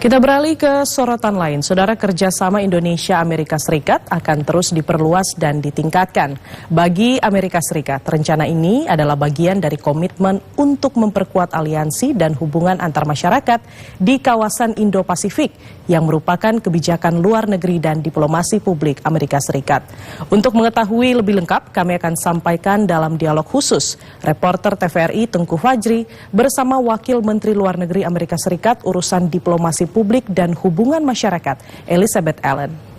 Kita beralih ke sorotan lain. Saudara, kerjasama Indonesia-Amerika Serikat akan terus diperluas dan ditingkatkan. Bagi Amerika Serikat, rencana ini adalah bagian dari komitmen untuk memperkuat aliansi dan hubungan antar masyarakat di kawasan Indo-Pasifik yang merupakan kebijakan luar negeri dan diplomasi publik Amerika Serikat. Untuk mengetahui lebih lengkap, kami akan sampaikan dalam dialog khusus reporter TVRI Tengku Fajri bersama Wakil Menteri Luar Negeri Amerika Serikat urusan diplomasi publik dan hubungan masyarakat, Elizabeth Allen.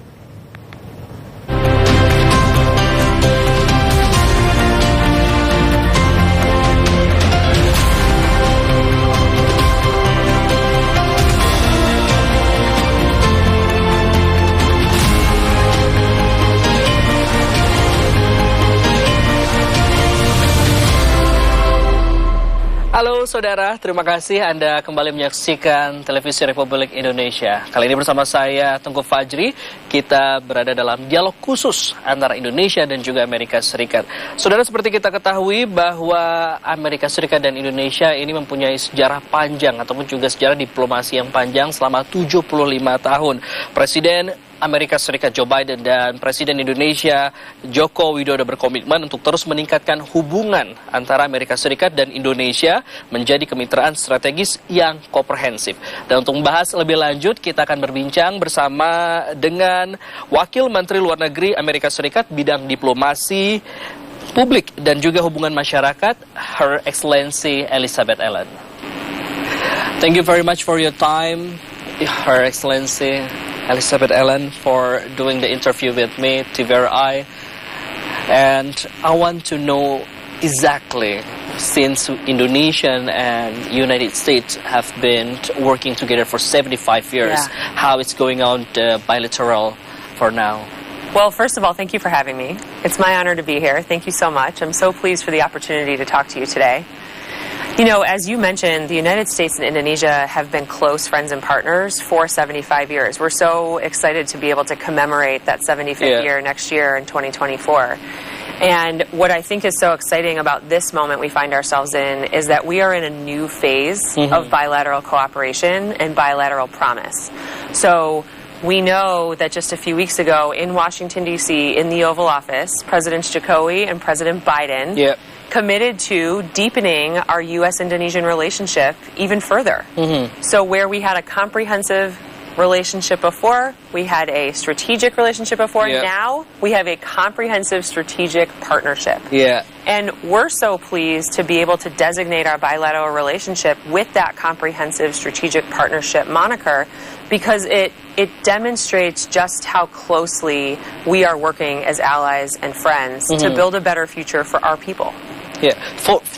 Halo saudara, terima kasih Anda kembali menyaksikan Televisi Republik Indonesia. Kali ini bersama saya Tengku Fajri, kita berada dalam dialog khusus antara Indonesia dan juga Amerika Serikat. Saudara, seperti kita ketahui bahwa Amerika Serikat dan Indonesia ini mempunyai sejarah panjang ataupun juga sejarah diplomasi yang panjang selama 75 tahun. Presiden Amerika Serikat Joe Biden dan Presiden Indonesia Joko Widodo berkomitmen untuk terus meningkatkan hubungan antara Amerika Serikat dan Indonesia menjadi kemitraan strategis yang komprehensif. Dan untuk membahas lebih lanjut, kita akan berbincang bersama dengan Wakil Menteri Luar Negeri Amerika Serikat bidang diplomasi publik dan juga hubungan masyarakat, Her Excellency Elizabeth Allen. Thank you very much for your time, Her Excellency Elizabeth Allen, for doing the interview with me, TVRI. And I want to know exactly, since Indonesia and United States have been working together for 75 years, how it's going on bilateral for now. Well, first of all, thank you for having me. It's my honor to be here. Thank you so much. I'm so pleased for the opportunity to talk to you today. You know, as you mentioned, the United States and Indonesia have been close friends and partners for 75 years. We're so excited to be able to commemorate that 75th year next year in 2024. And what I think is so exciting about this moment we find ourselves in is that we are in a new phase of bilateral cooperation and bilateral promise. So we know that just a few weeks ago in Washington, D.C., in the Oval Office, Presidents Jokowi and President Biden committed to deepening our U.S.-Indonesian relationship even further. So where we had a comprehensive relationship before, we had a strategic relationship before, now we have a comprehensive strategic partnership. And we're so pleased to be able to designate our bilateral relationship with that comprehensive strategic partnership moniker, because it demonstrates just how closely we are working as allies and friends to build a better future for our people.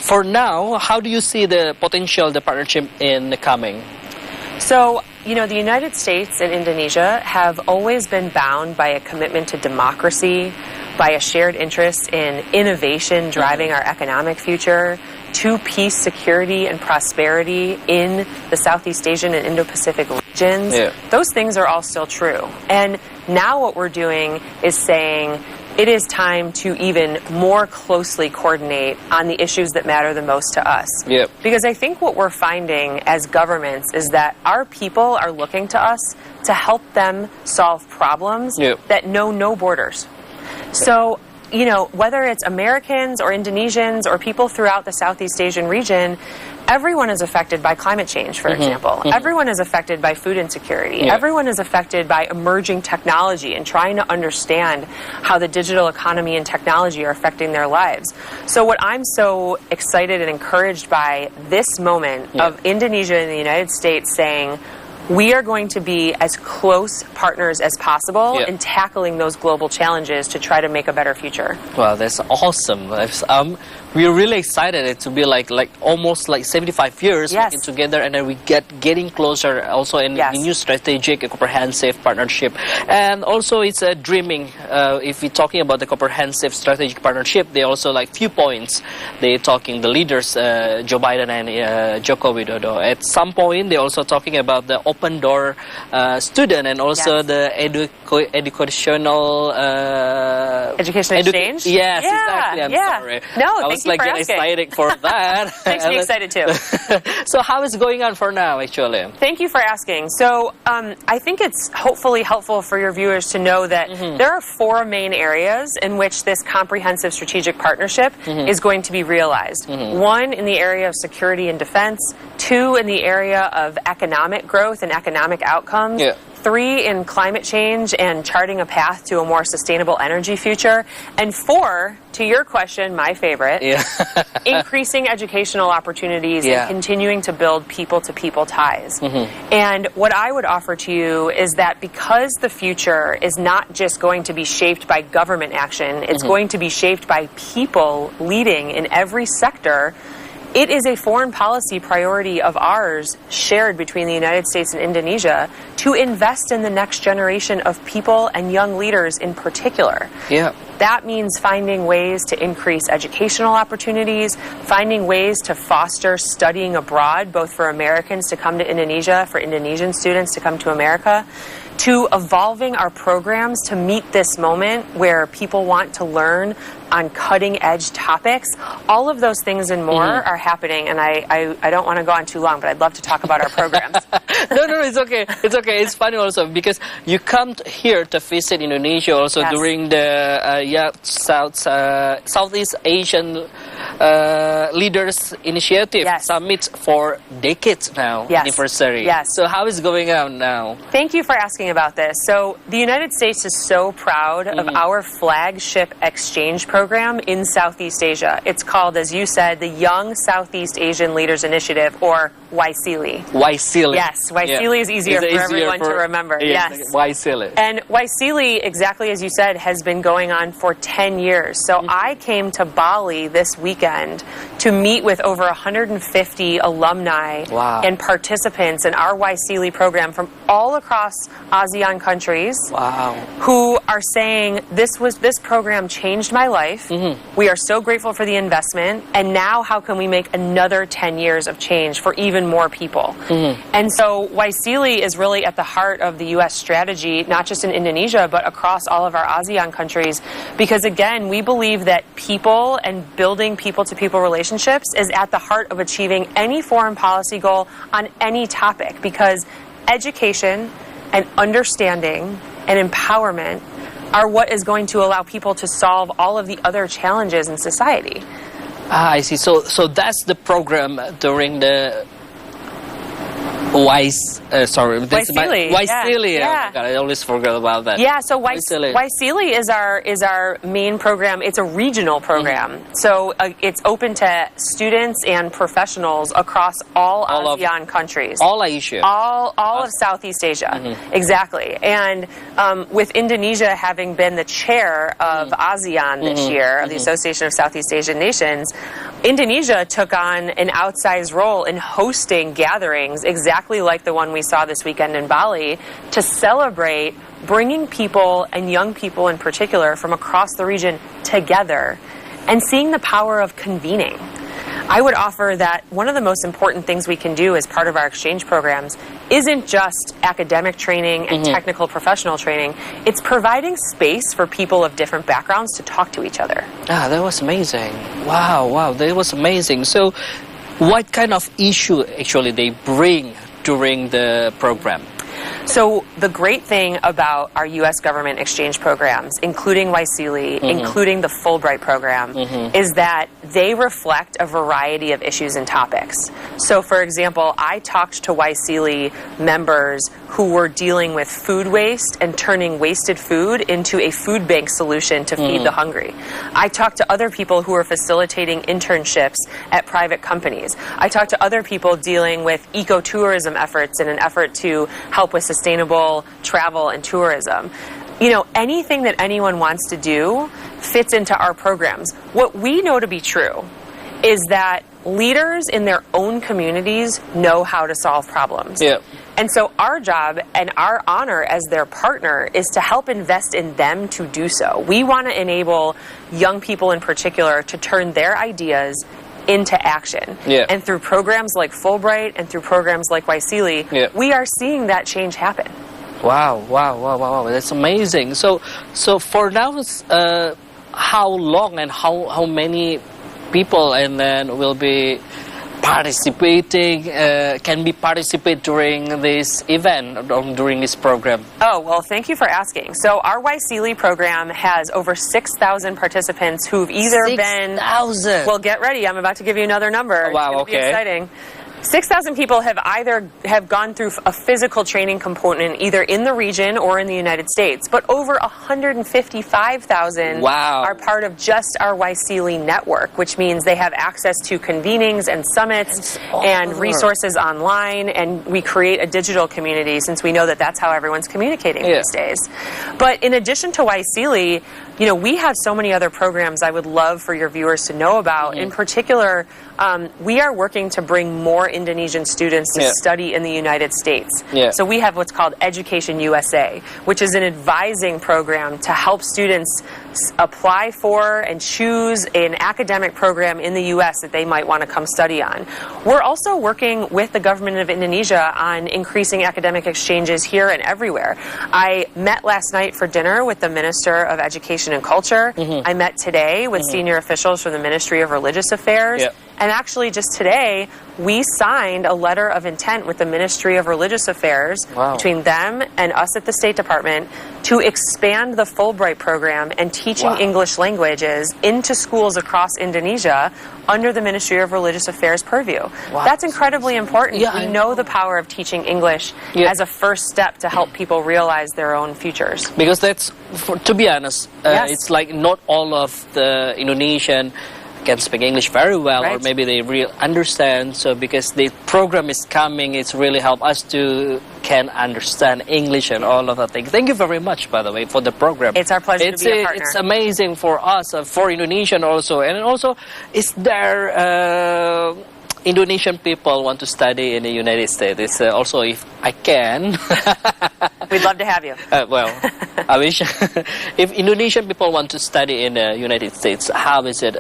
For now, how do you see the potential, the partnership in the coming? So, you know, the United States and Indonesia have always been bound by a commitment to democracy, by a shared interest in innovation driving our economic future, to peace, security, and prosperity in the Southeast Asian and Indo-Pacific regions. Those things are all still true. And now what we're doing is saying it is time to even more closely coordinate on the issues that matter the most to us. Because I think what we're finding as governments is that our people are looking to us to help them solve problems that know no borders. So, you know, whether it's Americans or Indonesians or people throughout the Southeast Asian region, everyone is affected by climate change, for example. Everyone is affected by food insecurity. Everyone is affected by emerging technology and trying to understand how the digital economy and technology are affecting their lives. So what I'm so excited and encouraged by this moment of Indonesia and the United States saying, we are going to be as close partners as possible in tackling those global challenges to try to make a better future. Wow, that's awesome. We're really excited to be like almost like 75 years working together, and then we getting closer also in a new strategic, comprehensive partnership. And also it's a dreaming. If we're talking about the comprehensive strategic partnership, they also like few points. They're talking the leaders, Joe Biden and Joko Widodo. At some point, they're also talking about the open door student and also the educational education exchange? Yes, Yeah, exactly. I'm yeah. sorry. No, I thank was you like for getting asking. excited for that. Makes me excited too. So how is it going on for now, actually? Thank you for asking. So I think it's hopefully helpful for your viewers to know that there are 4 main areas in which this comprehensive strategic partnership is going to be realized. 1 in the area of security and defense, 2 in the area of economic growth and economic outcomes, 3 in climate change and charting a path to a more sustainable energy future, and 4, to your question, my favorite, increasing educational opportunities and continuing to build people-to-people ties. And what I would offer to you is that because the future is not just going to be shaped by government action, it's going to be shaped by people leading in every sector. It is a foreign policy priority of ours, shared between the United States and Indonesia, to invest in the next generation of people and young leaders in particular. That means finding ways to increase educational opportunities, finding ways to foster studying abroad, both for Americans to come to Indonesia, for Indonesian students to come to America, to evolving our programs to meet this moment where people want to learn on cutting-edge topics. All of those things and more are happening, and I don't want to go on too long, but I'd love to talk about our programs. No, it's okay. It's okay. It's funny also because you come here to visit Indonesia also during the Southeast Asian Leaders Initiative Summit for decades now, anniversary. So how is it going on now? Thank you for asking about this. So the United States is so proud of our flagship exchange program in Southeast Asia. It's called, as you said, the Young Southeast Asian Leaders Initiative, or WISELI. WISELI. Yes, WISELI is easier for everyone to remember. Yes. WISELI. And WISELI, exactly as you said, has been going on for 10 years. So I came to Bali this weekend to meet with over 150 alumni and participants in our WISELI program from all across ASEAN countries who are saying, this program changed my life. We are so grateful for the investment, and now how can we make another 10 years of change for even more people? And so WISELI is really at the heart of the U.S. strategy, not just in Indonesia, but across all of our ASEAN countries, because again, we believe that people and building people-to-people relationships is at the heart of achieving any foreign policy goal on any topic, because education and understanding and empowerment are what is going to allow people to solve all of the other challenges in society. I see. So that's the program during the WISELI. WISELI. Yeah. Oh my God, I always forget about that. Yeah, so WISELI is our main program. It's a regional program. So it's open to students and professionals across all ASEAN countries. All Asia. All of Southeast Asia. Exactly. And with Indonesia having been the chair of ASEAN this year, of the Association of Southeast Asian Nations, Indonesia took on an outsized role in hosting gatherings exactly like the one we saw this weekend in Bali to celebrate bringing people, and young people in particular, from across the region together and seeing the power of convening. I would offer that one of the most important things we can do as part of our exchange programs isn't just academic training and technical professional training. It's providing space for people of different backgrounds to talk to each other. Ah, that was amazing. Wow, that was amazing. So what kind of issue actually they bring during the program? So the great thing about our U.S. government exchange programs, including WISELI, including the Fulbright program, is that they reflect a variety of issues and topics. So, for example, I talked to WISELI members who were dealing with food waste and turning wasted food into a food bank solution to feed the hungry. I talked to other people who were facilitating internships at private companies. I talked to other people dealing with ecotourism efforts in an effort to help with sustainable travel and tourism. You know, anything that anyone wants to do fits into our programs. What we know to be true is that leaders in their own communities know how to solve problems. And so our job and our honor as their partner is to help invest in them to do so. We want to enable young people in particular to turn their ideas into action. And through programs like Fulbright and through programs like WISELI, we are seeing that change happen. Wow, wow, wow, wow, wow. That's amazing. So for now, how long and how many people and then will be participating, can be participate during this event, during this program? Oh, well, thank you for asking. So our wamenlu program has over 6,000 participants who've either been... 6,000? Well, get ready. I'm about to give you another number. Oh, wow, it's gonna be exciting. 6,000 people have either gone through a physical training component either in the region or in the United States, but over 155,000 are part of just our wamenlu network, which means they have access to convenings and summits and resources online, and we create a digital community since we know that that's how everyone's communicating these days. But in addition to wamenlu, you know, we have so many other programs I would love for your viewers to know about. In particular, we are working to bring more Indonesian students to study in the United States. So we have what's called Education USA, which is an advising program to help students apply for and choose an academic program in the U.S. that they might want to come study on. We're also working with the government of Indonesia on increasing academic exchanges here and everywhere. I met last night for dinner with the Minister of Education and Culture. I met today with senior officials from the Ministry of Religious Affairs. And actually, just today, we signed a letter of intent with the Ministry of Religious Affairs between them and us at the State Department to expand the Fulbright program and teaching English languages into schools across Indonesia under the Ministry of Religious Affairs purview. That's incredibly important. We know the power of teaching English as a first step to help people realize their own futures. Because that's, to be honest, it's like not all of the Indonesian can speak English very well, or maybe they really understand. So because the program is coming, it's really help us to can understand English and all of that thing. Thank you very much, by the way, for the program. It's our pleasure to be a partner. It's amazing for us, for Indonesian also. And also, is there Indonesian people want to study in the United States? It's also, if I can... We'd love to have you. Well, I wish. If Indonesian people want to study in the United States, how is it?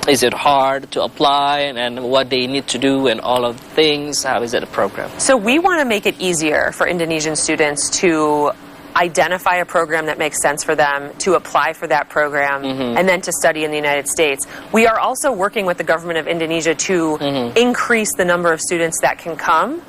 Is it hard to apply, and what they need to do and all of the things? How is it a program? So we want to make it easier for Indonesian students to identify a program that makes sense for them, to apply for that program, and then to study in the United States. We are also working with the government of Indonesia to increase the number of students that can come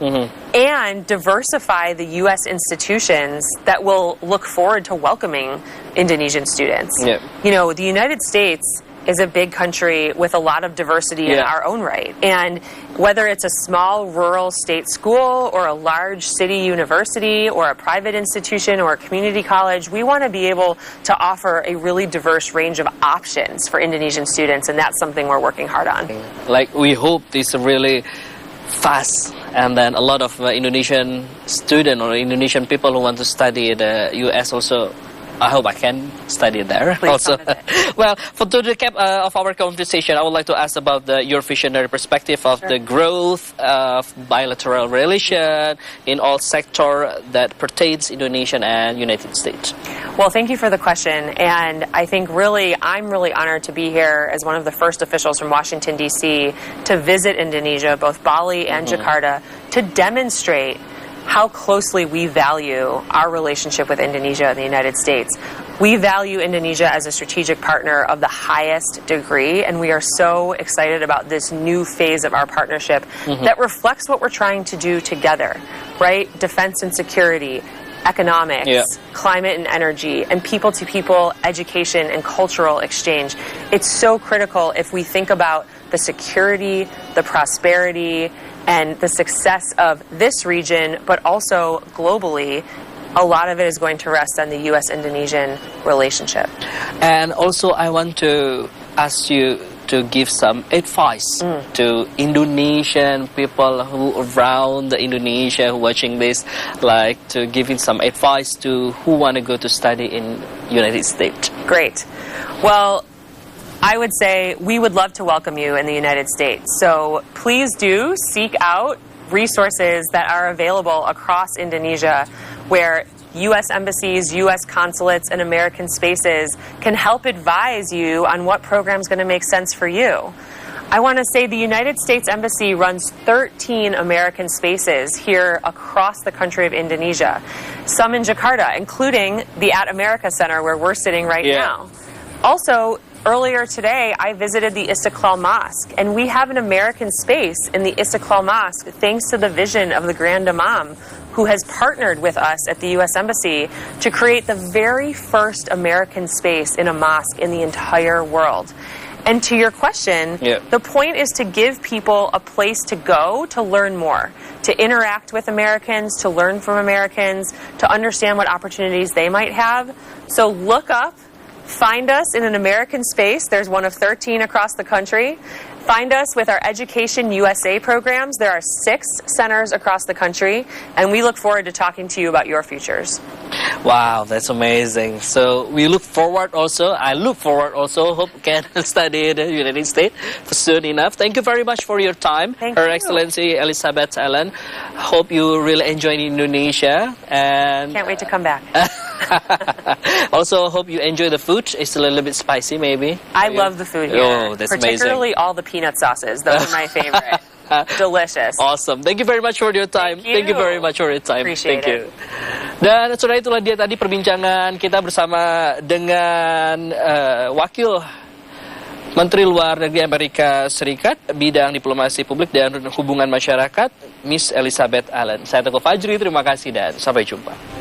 and diversify the U.S. institutions that will look forward to welcoming Indonesian students. You know, the United States is a big country with a lot of diversity in our own right. And whether it's a small rural state school or a large city university or a private institution or a community college, we want to be able to offer a really diverse range of options for Indonesian students, and that's something we're working hard on. Like, we hope this really fast, and then a lot of Indonesian students or Indonesian people who want to study in the U.S. also, I hope I can study there. Also, well, for the recap of our conversation, I would like to ask about your visionary perspective of the growth of bilateral relation in all sector that pertains Indonesian and United States. Well, thank you for the question, and I think I'm really honored to be here as one of the first officials from Washington, D.C. to visit Indonesia, both Bali and Jakarta, to demonstrate how closely we value our relationship with Indonesia and the United States. We value Indonesia as a strategic partner of the highest degree, and we are so excited about this new phase of our partnership that reflects what we're trying to do together, right? Defense and security, economics, climate and energy, and people-to-people education and cultural exchange. It's so critical if we think about the security, the prosperity, and the success of this region, but also globally. A lot of it is going to rest on the U.S.-Indonesian relationship. And also, I want to ask you to give some advice to Indonesian people who around the Indonesia who watching this, like to giving some advice to who want to go to study in United States. Great. Well, I would say we would love to welcome you in the United States. So please do seek out resources that are available across Indonesia where U.S. embassies, U.S. consulates, and American spaces can help advise you on what program is going to make sense for you. I want to say the United States Embassy runs 13 American spaces here across the country of Indonesia, some in Jakarta, including the At America Center where we're sitting right now. Also, earlier today, I visited the Istiqlal Mosque, and we have an American space in the Istiqlal Mosque thanks to the vision of the Grand Imam, who has partnered with us at the U.S. Embassy to create the very first American space in a mosque in the entire world. And to your question, the point is to give people a place to go to learn more, to interact with Americans, to learn from Americans, to understand what opportunities they might have. So look up, find us in an American space. There's one of 13 across the country. Find us with our Education USA programs. There are 6 centers across the country, and we look forward to talking to you about your futures. Wow, that's amazing. So we look forward also, I look forward also, hope can study in the United States soon enough. Thank you very much for your time. Her Excellency Elizabeth Allen. Hope you really enjoy Indonesia. And can't wait to come back. Also, hope you enjoy the food. It's a little bit spicy, maybe. I love the food here. Oh, that's particularly amazing. All the peanut sauces. Those are my favorite. Delicious. Awesome. Thank you very much for your time. Thank you very much for your time. Appreciate Thank you. Dan saudara, itulah dia tadi perbincangan kita bersama dengan Wakil Menteri Luar Negeri Amerika Serikat bidang diplomasi publik dan hubungan masyarakat, Miss Elizabeth Allen. Saya Teguh Fajri, terima kasih dan sampai jumpa.